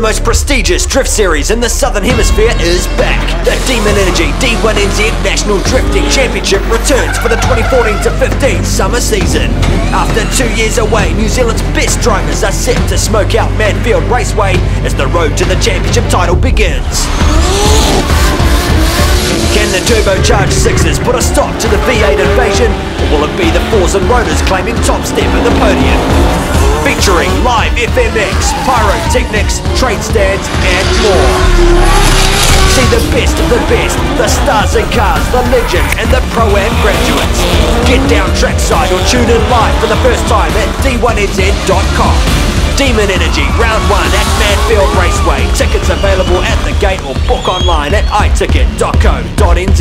most prestigious drift series in the Southern Hemisphere is back. The Demon Energy D1NZ National Drifting Championship returns for the 2014 to 15 summer season. After 2 years away, New Zealand's best drivers are set to smoke out Manfield Raceway as the road to the championship title begins. Can the turbocharged Sixers put a stop to the V8 invasion, or will it be the Fours and Rotors claiming top step at the podium? Featuring live FMX, pyrotechnics, trade stands and more. See the best of the best, the stars and cars, the legends and the Pro-Am graduates. Get down trackside or tune in live for the first time at d1nz.com. Demon Energy Round 1 at Manfield Raceway. Tickets available at the gate or book online at iticket.co.nz.